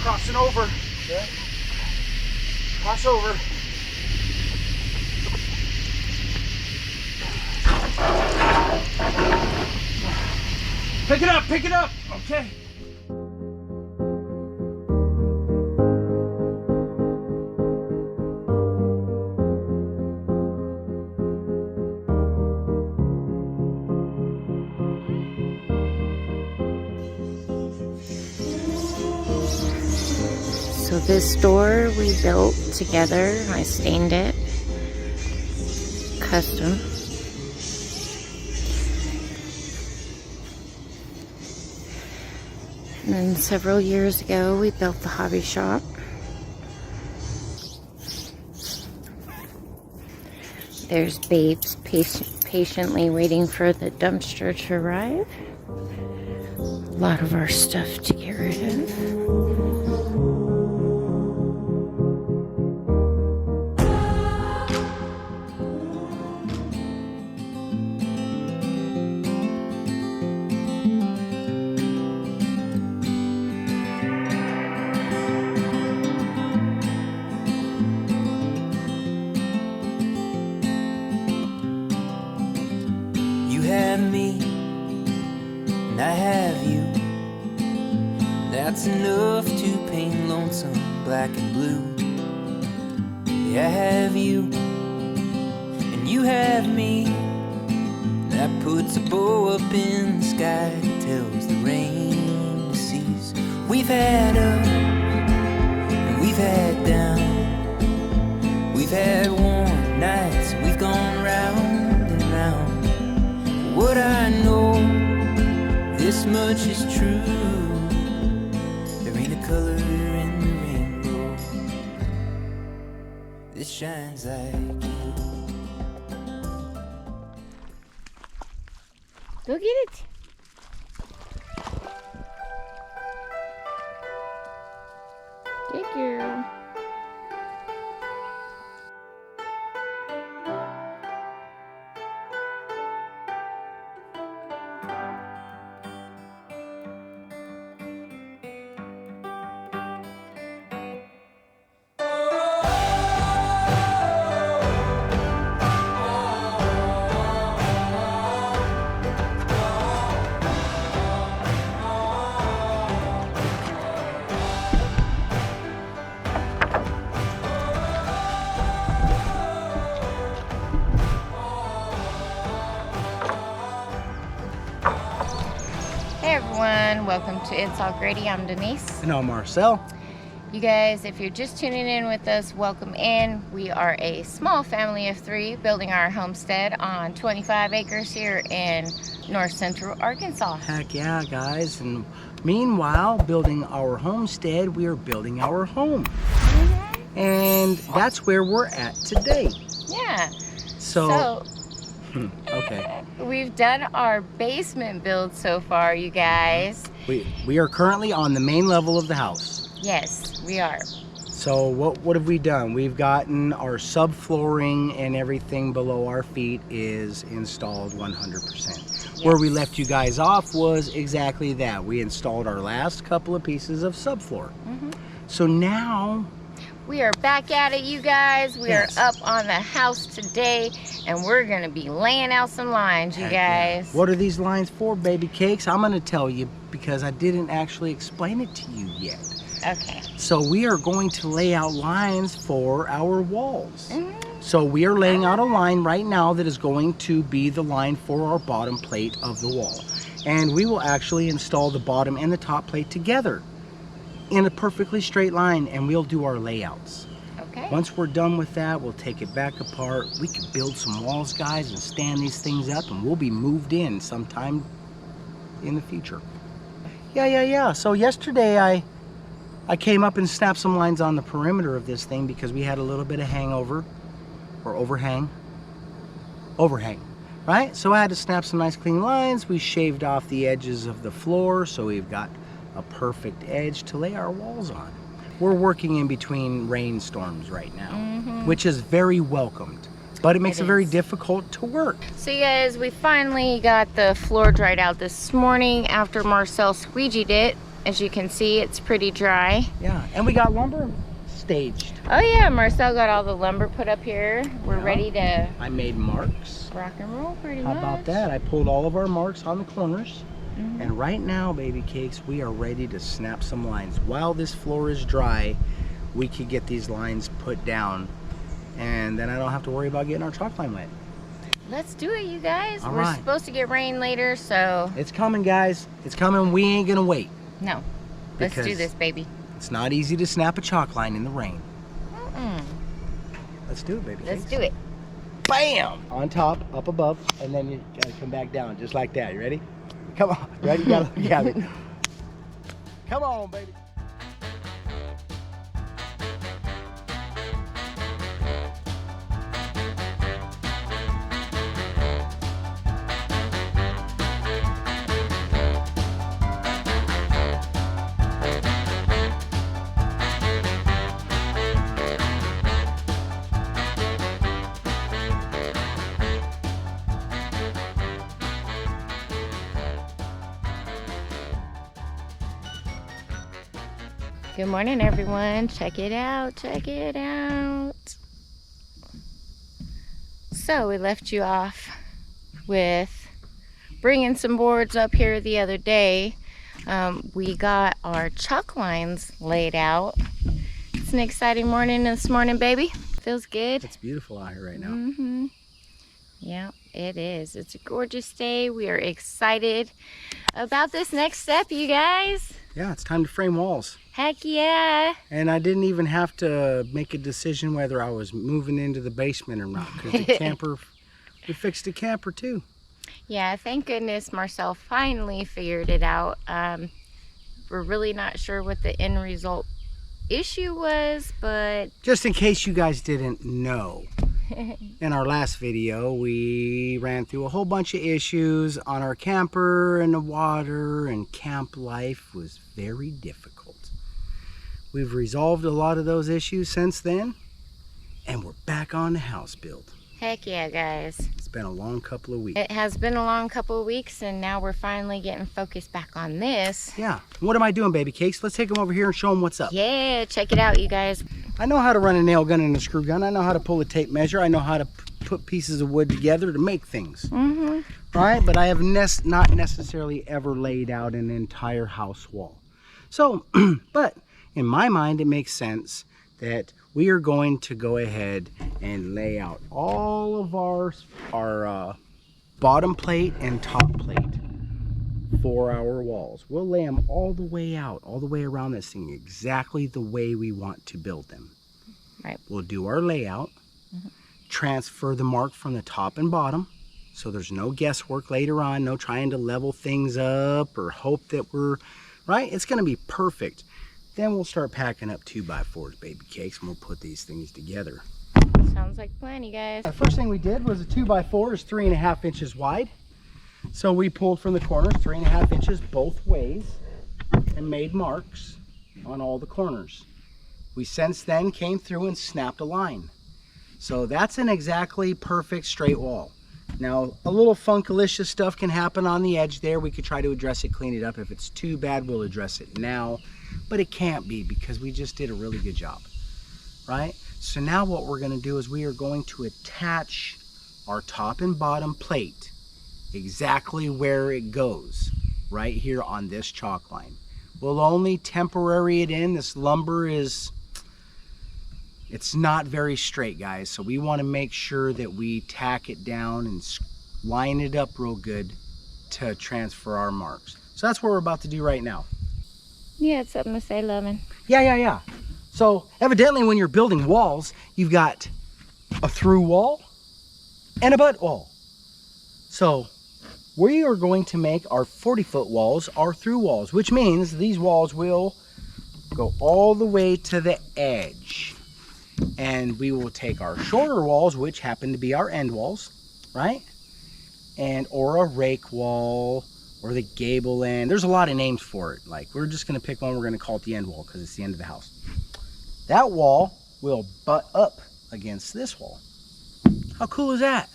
Crossing over. Okay. Cross over. Pick it up, pick it up. Okay. So this door we built together. I stained it custom. And then several years ago we built the hobby shop. There's Babes patiently waiting for the dumpster to arrive. A lot of our stuff to get rid of. That's enough to paint lonesome black and blue. Yeah, I have you, and you have me. That puts a bow up in the sky, tells the rain to cease. We've had up, and we've had down. We've had warm nights, and we've gone round and round. What I know, this much is true. Color in the rainbow that shines like you. Go get it. Good girl. Welcome to It's All Grady. I'm Denise. And I'm Marcel. You guys, if you're just tuning in with us, welcome in. We are a small family of 3 building our homestead on 25 acres here in north central Arkansas. Heck yeah, guys. And meanwhile, building our homestead, we are building our home. Mm-hmm. And that's where we're at today. Yeah. So okay. We've done our basement build so far, you guys. We are currently on the main level of the house. Yes, we are. So what have we done? We've gotten our subflooring and everything below our feet is installed 100%. Yes. Where we left you guys off was exactly that. We installed our last couple of pieces of subfloor. Mm-hmm. So now we are back at it, you guys. We are up on the house today, and we're gonna be laying out some lines, you guys. Yeah. What are these lines for, baby cakes? I'm gonna tell you because I didn't actually explain it to you yet. Okay. So we are going to lay out lines for our walls. Mm-hmm. So we are laying out a line right now that is going to be the line for our bottom plate of the wall. And we will actually install the bottom and the top plate together in a perfectly straight line, and we'll do our layouts. Okay. Once we're done with that, we'll take it back apart. We can build some walls, guys, and stand these things up, and we'll be moved in sometime in the future. Yeah. So yesterday I came up and snapped some lines on the perimeter of this thing because we had a little bit of hangover or overhang, right? So I had to snap some nice clean lines. We shaved off the edges of the floor, so we've got a perfect edge to lay our walls on. We're working in between rainstorms right now, which is very welcomed, but it makes it very difficult to work. So you guys, we finally got the floor dried out this morning after Marcel squeegeed it As you can see, it's pretty dry. Yeah, and we got lumber staged. Oh yeah, Marcel got all the lumber put up here. We're ready to I made marks. rock and roll pretty How much. about that? I pulled all of our marks on the corners. And right now, baby cakes, we are ready to snap some lines. While this floor is dry, we could get these lines put down, and then I don't have to worry about getting our chalk line wet. Let's do it, you guys. All We're right. supposed to get rain later, so It's coming, guys. It's coming. We ain't gonna wait. no. Let's do Because this, baby. It's not easy to snap a chalk line in the rain. Let's do it, baby Let's cakes. do it. Bam! On top, up above, and then you gotta come back down, just like that. You ready? Come on. Ready? You gotta look at me. Come on, baby. Good morning, everyone. Check it out. Check it out. So we left you off with bringing some boards up here the other day. We got our chalk lines laid out. It's an exciting morning this morning, baby. Feels good. It's beautiful out here right now. Yeah, it is. It's a gorgeous day. We are excited about this next step, you guys. Yeah, it's time to frame walls. Heck yeah. And I didn't even have to make a decision whether I was moving into the basement or not, because the camper, we fixed the camper too. Yeah, thank goodness Marcel finally figured it out. We're really not sure what the end result issue was, but Just in case you guys didn't know, in our last video, we ran through a whole bunch of issues on our camper and the water, and camp life was very difficult. We've resolved a lot of those issues since then, and we're back on the house build. heck yeah, guys. It's been a long couple of weeks. It has been a long couple of weeks, and now we're finally getting focused back on this. Yeah. What am I doing, baby cakes? Let's take them over here and show them what's up. Yeah, check it out, you guys. I know how to run a nail gun and a screw gun. I know how to pull a tape measure. I know how to put pieces of wood together to make things. Right? But I have not necessarily ever laid out an entire house wall. So, but in my mind, it makes sense that we are going to go ahead and lay out all of our bottom plate and top plate for our walls. We'll lay them all the way out, all the way around this thing, exactly the way we want to build them. Right. We'll do our layout, transfer the mark from the top and bottom, so there's no guesswork later on, no trying to level things up or hope that we're, right? It's gonna be perfect. Then we'll start packing up 2x4s, baby cakes, and we'll put these things together. Sounds like a plan, you guys. The first thing we did was a 2x4 is 3.5 inches wide. So we pulled from the corners 3.5 inches both ways and made marks on all the corners. We since then came through and snapped a line. So that's an exactly perfect straight wall. Now, a little funkalicious stuff can happen on the edge there. We could try to address it, clean it up. If it's too bad, we'll address it now. But it can't be, because we just did a really good job, right? So now what we're gonna do is we are going to attach our top and bottom plate exactly where it goes, right here on this chalk line. We'll only temporary it in. This lumber is, it's not very straight, guys, so we want to make sure that we tack it down and line it up real good to transfer our marks. So that's what we're about to do right now. Yeah, it's something to say, loving. Yeah. So evidently when you're building walls, you've got a through wall and a butt wall. So we are going to make our 40-foot walls our through walls, which means these walls will go all the way to the edge. And we will take our shorter walls, which happen to be our end walls, right? And or a rake wall, or the gable end. There's a lot of names for it. Like, we're just gonna pick one, we're gonna call it the end wall because it's the end of the house. That wall will butt up against this wall. How cool is that?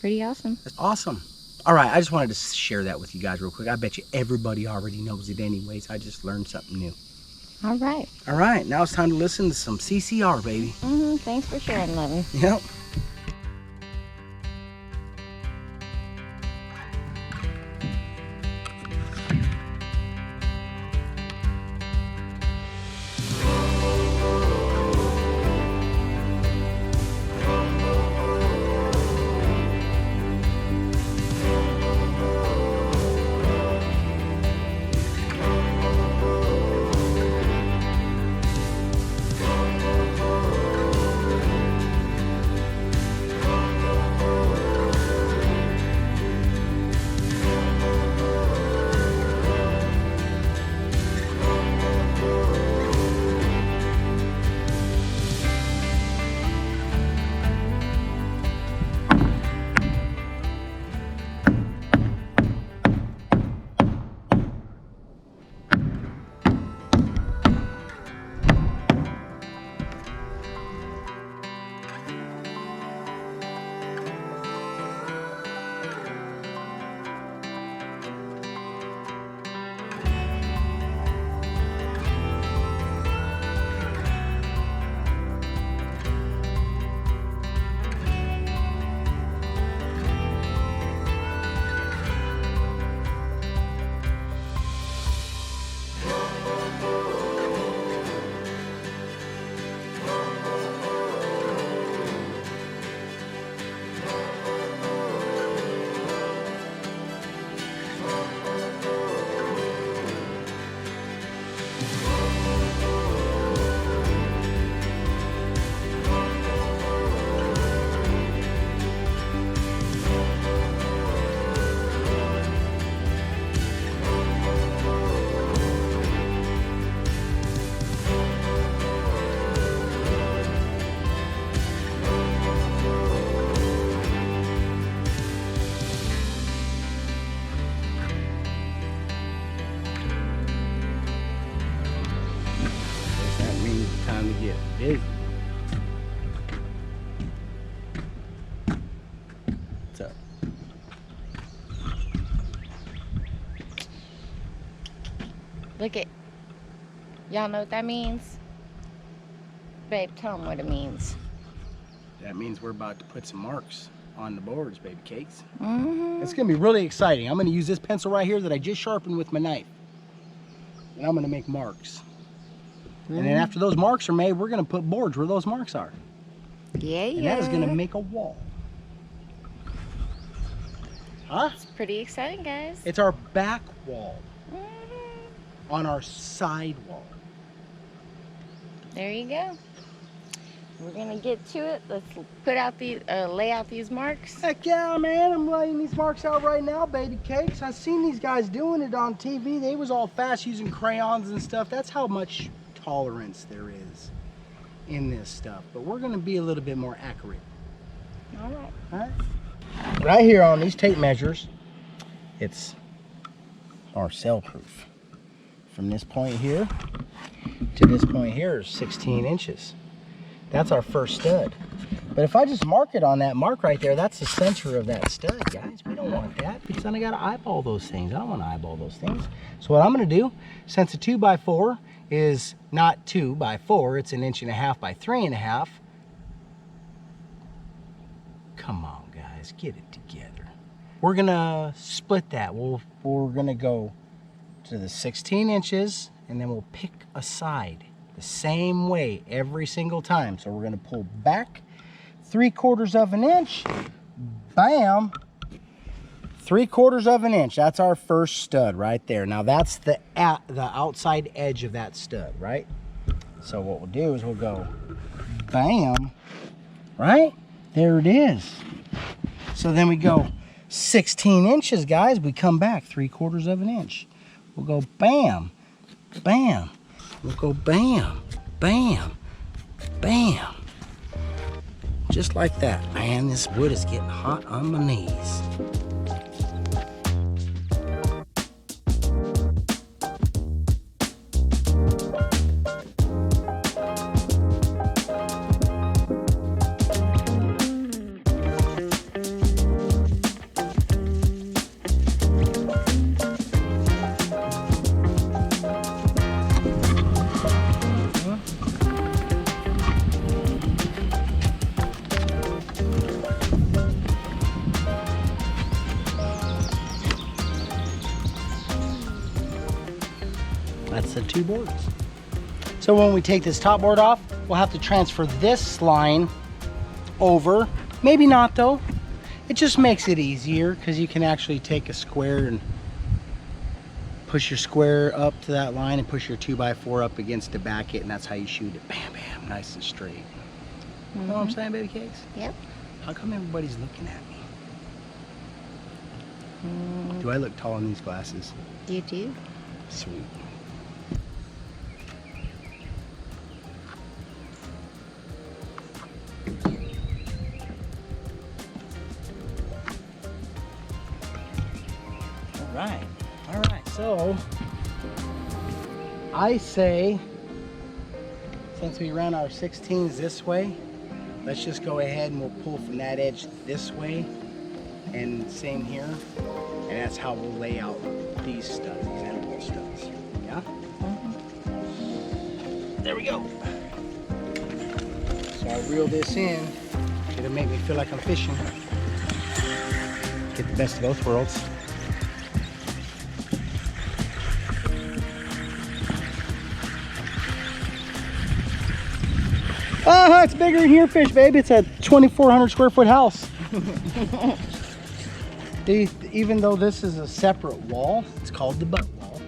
Pretty awesome. That's awesome. All right, I just wanted to share that with you guys real quick. I bet you everybody already knows it anyways. I just learned something new. All right. All right, now it's time to listen to some CCR, baby. Thanks for sharing, Lovin'. Yep. Time to get busy. What's up? Look at. Y'all know what that means? Babe, tell them what it means. That means we're about to put some marks on the boards, baby cakes. Mm-hmm. It's gonna be really exciting. I'm gonna use this pencil right here that I just sharpened with my knife. And I'm gonna make marks. And then after those marks are made, we're gonna put boards where those marks are. Yeah, And that is gonna make a wall. Huh? It's pretty exciting, guys. It's our back wall Mm-hmm. on our side wall. There you go. We're gonna get to it. Let's put out the lay out these marks. Heck yeah, man. I'm laying these marks out right now, baby cakes. I've seen these guys doing it on TV. They was all fast using crayons and stuff. That's how much tolerance there is in this stuff. But we're gonna be a little bit more accurate. All right. All right. Right here on these tape measures, it's our cell proof. From this point here to this point here is 16 inches. That's our first stud. But if I just mark it on that mark right there, that's the center of that stud, guys. We don't want that because then I gotta eyeball those things. I don't wanna eyeball those things. So what I'm gonna do, since a 2x4 is not 2x4, it's 1.5 inches by 3.5. Come on, guys, get it together. We're gonna split that. We're gonna go to the 16 inches and then we'll pick a side the same way every single time. So we're gonna pull back 3/4 inch, bam, 3/4 inch. That's our first stud right there. Now that's the outside edge of that stud, right? So what we'll do is we'll go bam, right? There it is. So then we go 16 inches, guys. We come back 3/4 inch. We'll go bam, bam. We'll go bam, bam, bam. Just like that. Man, this wood is getting hot on my knees. 2 boards. So when we take this top board off, we'll have to transfer this line over. Maybe not though. It just makes it easier because you can actually take a square and push your square up to that line and push your 2x4 up against the back it, and that's how you shoot it. Bam, bam, nice and straight. You know what I'm saying, baby cakes? Yep. How come everybody's looking at me? Do I look tall in these glasses? You do. Sweet. All right, so I say, since we ran our 16s this way, let's just go ahead and we'll pull from that edge this way, and same here, and that's how we'll lay out these studs, these animal studs. Yeah? There we go. So I reel this in, it'll make me feel like I'm fishing. Get the best of both worlds. Oh, it's bigger in here, fish, baby. It's a 2,400 square foot house. Even though this is a separate wall, it's called the butt wall.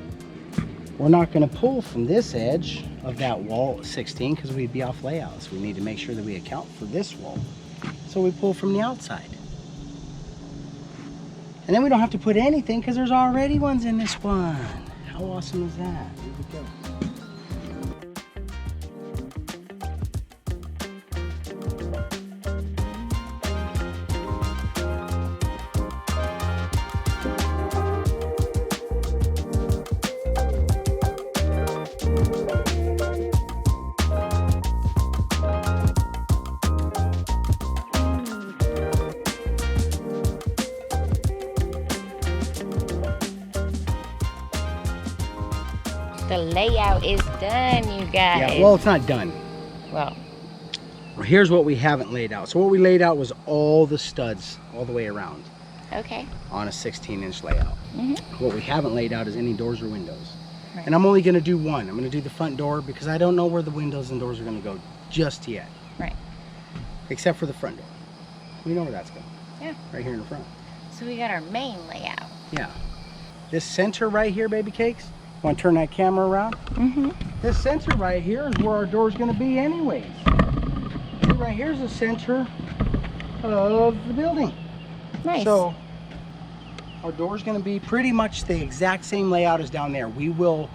We're not going to pull from this edge of that wall 16 because we'd be off layout. So we need to make sure that we account for this wall. So we pull from the outside. And then we don't have to put anything because there's already ones in this one. How awesome is that? Here we go. The layout is done, you guys. Yeah, well, it's not done. Well, here's what we haven't laid out. So what we laid out was all the studs all the way around okay. on a 16-inch layout. What we haven't laid out is any doors or windows. Right. And I'm only going to do one. I'm going to do the front door because I don't know where the windows and doors are going to go just yet. Right. Except for the front door. We know where that's going. Yeah. Right here in the front. So we got our main layout. Yeah. This center right here, baby cakes. Want to turn that camera around? This center right here is where our door's going to be anyways. Right here's the center of the building. Nice. So our door's going to be pretty much the exact same layout as down there. We will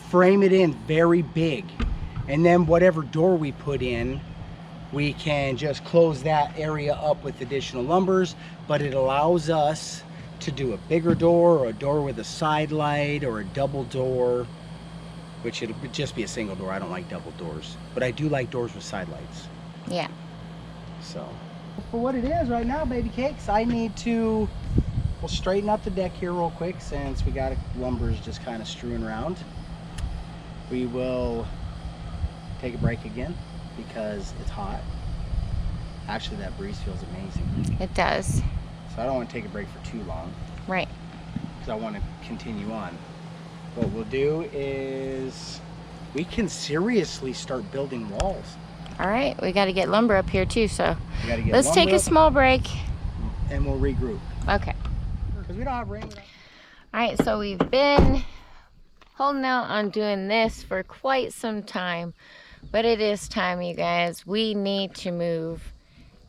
frame it in very big, and then whatever door we put in, we can just close that area up with additional lumbers, but it allows us to do a bigger door or a door with a side light or a double door, which it'll just be a single door. I don't like double doors, but I do like doors with side lights. Yeah. So for what it is right now, baby cakes, I need to, we'll straighten up the deck here real quick since we got lumbers just kind of strewn around. We will take a break again because it's hot. Actually, that breeze feels amazing. It does. So I don't want to take a break for too long. Right. Because I want to continue on. What we'll do is we can seriously start building walls. All right. We got to get lumber up here too. So We gotta get let's take lumber a up small break. and we'll regroup. Okay. Because we don't have rain. All right. So we've been holding out on doing this for quite some time, but it is time, you guys. We need to move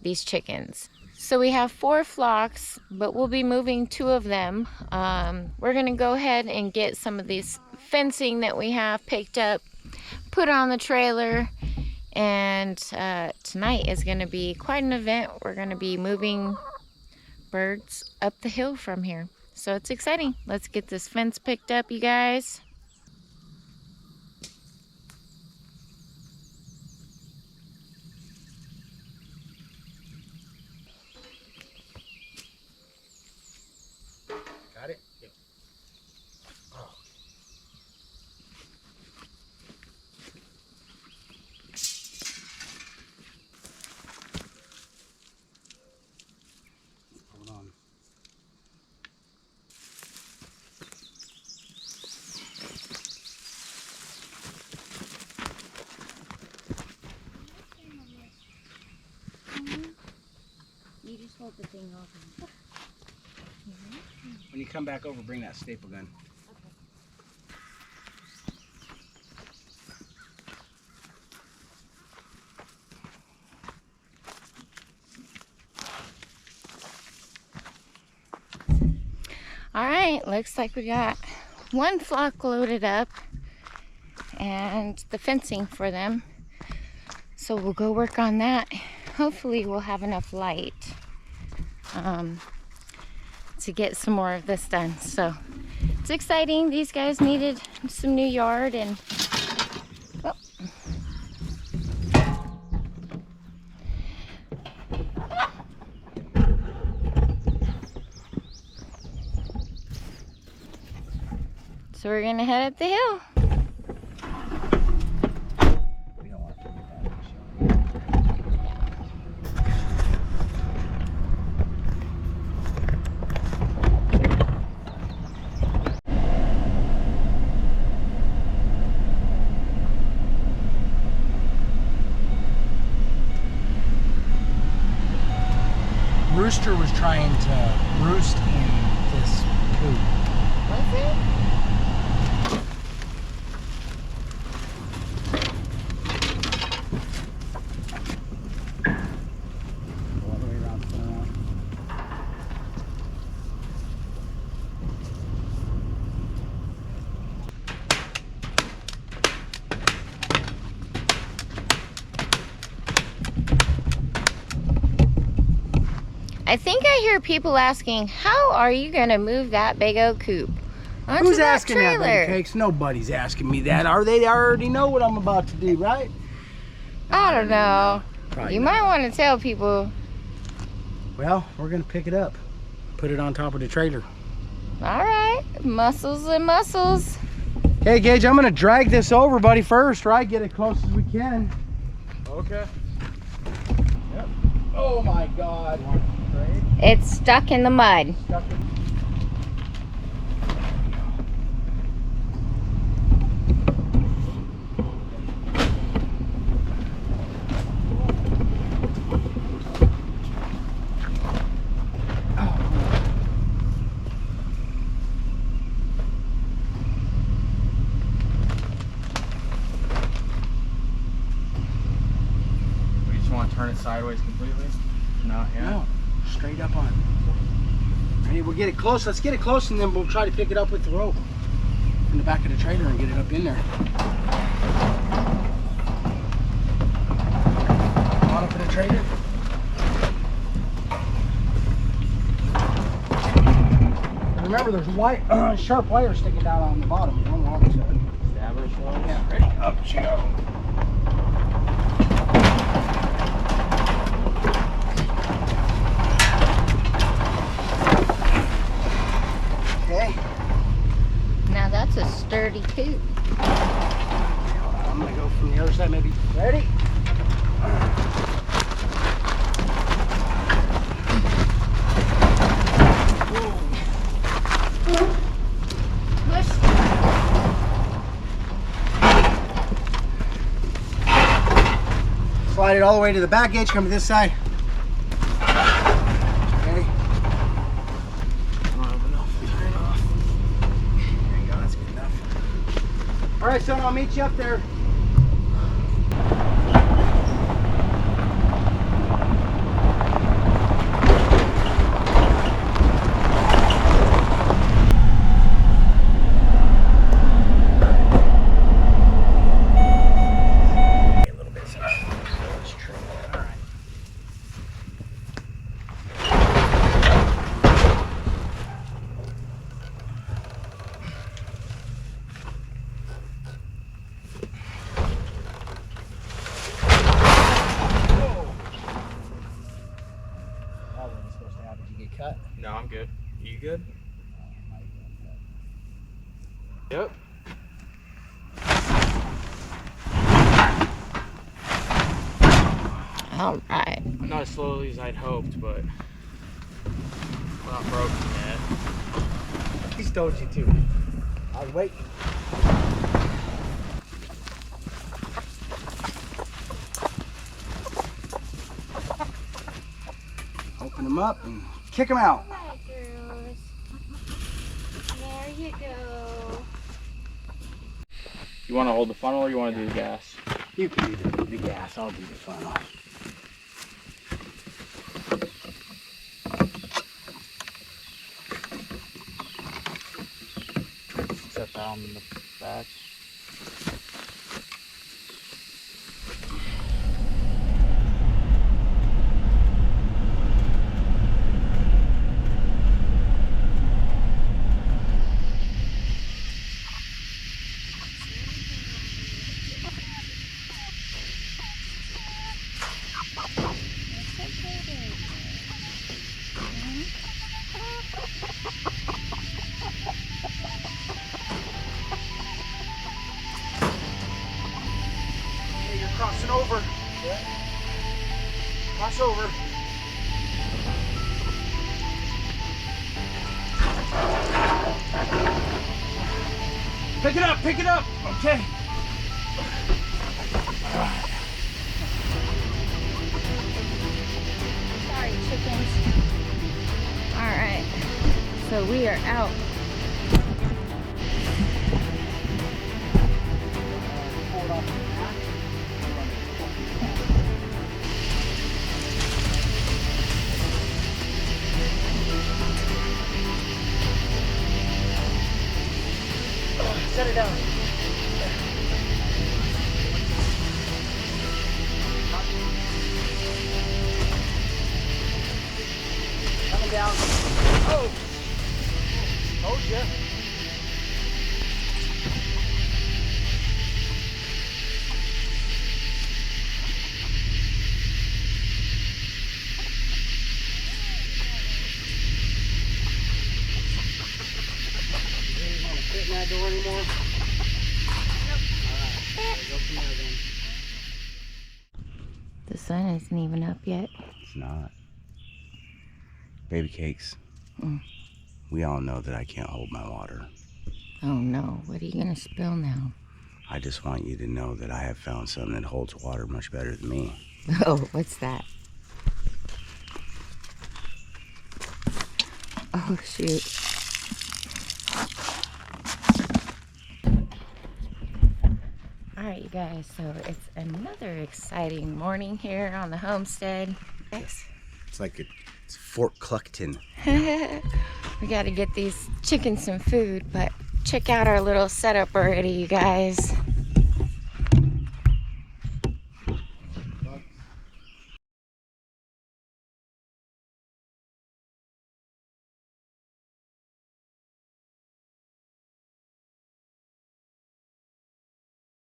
these chickens. So we have 4 flocks, but we'll be moving 2 of them. We're going to go ahead and get some of this fencing that we have picked up, put on the trailer, and tonight is going to be quite an event. We're going to be moving birds up the hill from here. So it's exciting. Let's get this fence picked up, you guys. Got it? Yep. Oh. Hold on. thing over. When you come back over, bring that staple gun. All right, looks like we got one flock loaded up and the fencing for them. So we'll go work on that. Hopefully we'll have enough light to get some more of this done. So it's exciting. These guys needed some new yard and oh. So we're gonna head up the hill. We don't want to forget that. Rooster was trying to roost in this coop. Was it? All the way around, spin around. I think I hear people asking, how are you gonna move that big old coop onto Who's that asking that, trailer? Baby Cakes? Nobody's asking me that, are they? They already know what I'm about to do, right? I don't know. Probably You not. might want to tell people. Well, we're gonna pick it up, put it on top of the trailer. All right, muscles and muscles. Okay, Gage, I'm gonna drag this over, buddy, first, right? Get it close as we can. Okay. Yep. Oh my God. It's stuck in the mud. We just want to turn it sideways completely? Not yet. No, straight up on. Ready? We'll get it close. Let's get it close, and then we'll try to pick it up with the rope in the back of the trailer and get it up in there. On up in the trailer. And remember, there's sharp wire sticking down on the bottom. You don't want it to. Establish those. Yeah, ready? Up she goes. Okay. Now that's a sturdy coop. I'm gonna go from the other side, maybe. Ready? Push. Slide it all the way to the back edge. Come to this side. Okay. Turn it off. There you go. That's good enough. All right, son. I'll meet you up there. Cut. No, I'm good. You good? Yep. All right. Not as slowly as I'd hoped, but we're not broken yet. He's told you to. I was waiting. Open them them up and kick them out. Hi, girls. There you go. You want to hold the funnel or you want to do the gas? You can do the gas, I'll do the funnel. Set that on the back. Hey, you're crossing over. Cross over. Pick it up, pick it up. Okay. Sorry, chickens. All right, so we are out. Set it down. Coming down. Oh! Told ya. Fit in that door anymore? The sun isn't even up yet. It's not. Baby cakes. Mm. We all know that I can't hold my water. Oh no, what are you gonna spill now? I just want you to know that I have found something that holds water much better than me. Oh, what's that? Oh shoot. Alright you guys, so it's another exciting morning here on the homestead. Yes. It's like it's Fort Cluckton. We gotta get these chickens some food, but check out our little setup already, you guys.